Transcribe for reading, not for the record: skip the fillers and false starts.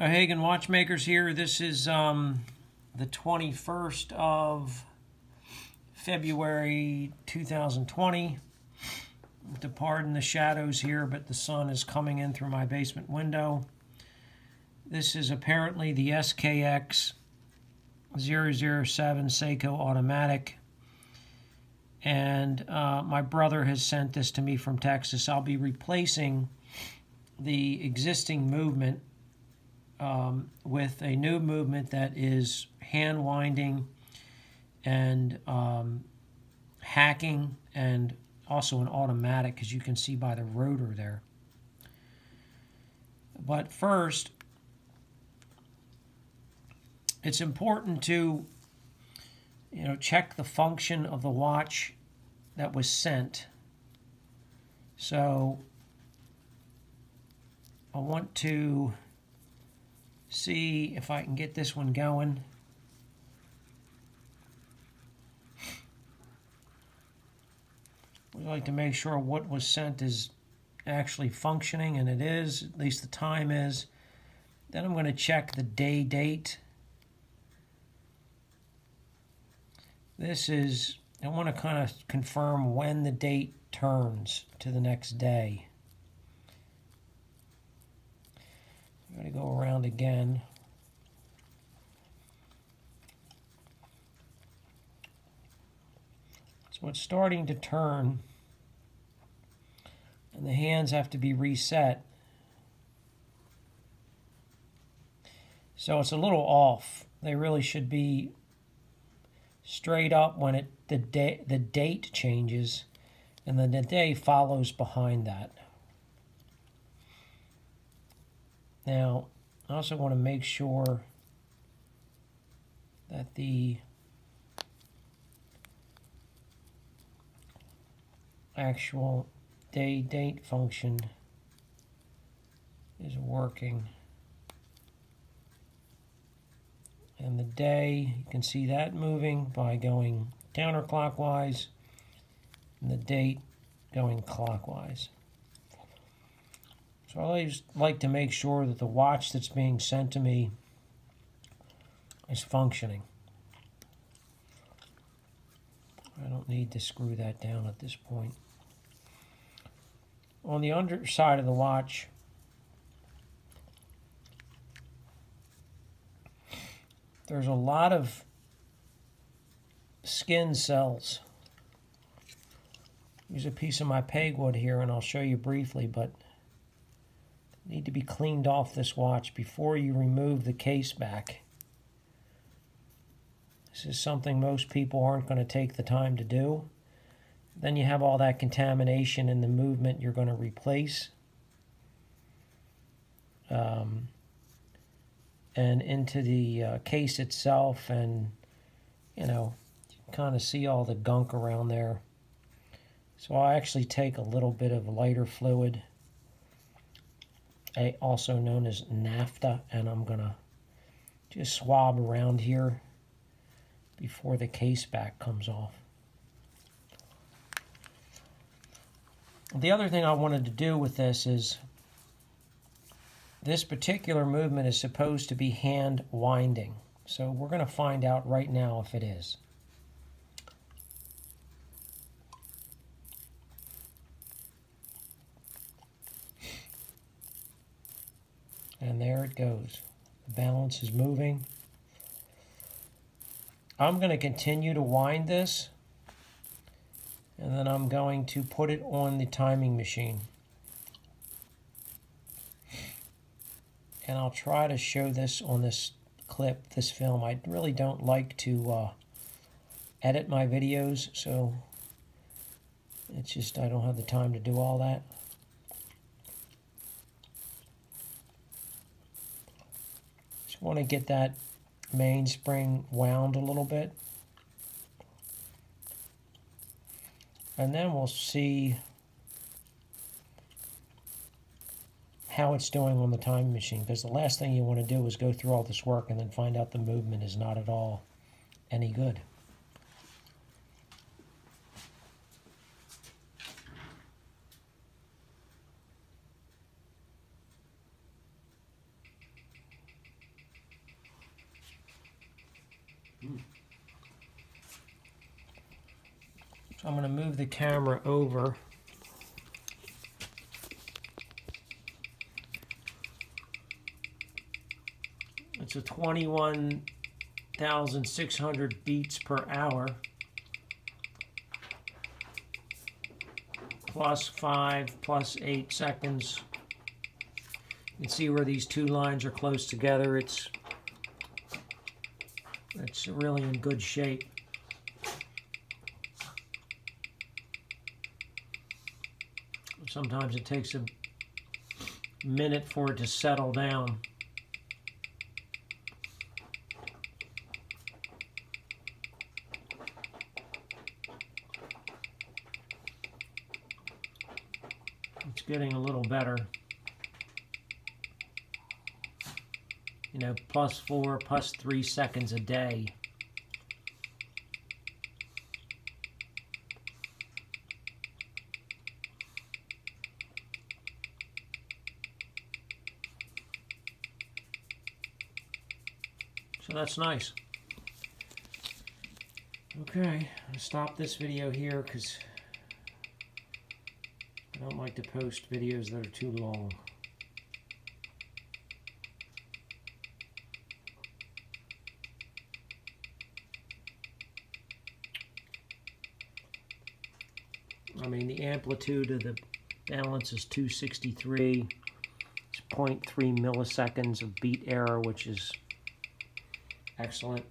Hagen Watchmakers here. This is the 21st of February 2020. To pardon the shadows here, but the sun is coming in through my basement window. This is apparently the SKX007 Seiko automatic. And my brother has sent this to me from Texas. I'll be replacing the existing movement with a new movement that is hand winding and hacking, and also an automatic, as you can see by the rotor there. But first, it's important to check the function of the watch that was sent. So I want to see if I can get this one going. We like to make sure what was sent is actually functioning, and it is, at least the time is. Then I'm going to check the date. This is, I want to kind of confirm when the date turns to the next day. I'm going to go around again. So it's starting to turn, and the hands have to be reset. So it's a little off. They really should be straight up when the date changes, and then the day follows behind that. Now, I also want to make sure that the actual date function is working. And the day, you can see that moving by going counterclockwise, and the date going clockwise. So I always like to make sure that the watch that's being sent to me is functioning. I don't need to screw that down at this point. On the underside of the watch, there's a lot of skin cells. Use a piece of my pegwood here, and I'll show you briefly, but need to be cleaned off this watch before you remove the case back. This is something most people aren't going to take the time to do. Then you have all that contamination in the movement you're going to replace. And into the case itself, and you can kind of see all the gunk around there. So I actually take a little bit of lighter fluid, also known as naphtha, and I'm going to just swab around here before the case back comes off. The other thing I wanted to do with this is, this particular movement is supposed to be hand winding. So we're going to find out right now if it is. And there it goes. The balance is moving. I'm going to continue to wind this, and then I'm going to put it on the timing machine. And I'll try to show this on this clip, this film. I really don't like to edit my videos, so it's just I don't have the time to do all that. Just want to get that mainspring wound a little bit. And then we'll see how it's doing on the time machine, because the last thing you want to do is go through all this work and then find out the movement is not at all any good. So I'm going to move the camera over. It's a 21,600 beats per hour. Plus 5, plus 8 seconds. You can see where these two lines are close together. It's really in good shape. Sometimes it takes a minute for it to settle down. It's getting a little better. You know, plus 4, plus 3 seconds a day. So that's nice. Okay, I'll stop this video here because I don't like to post videos that are too long. I mean, the amplitude of the balance is 263. It's 0.3 milliseconds of beat error, which is excellent.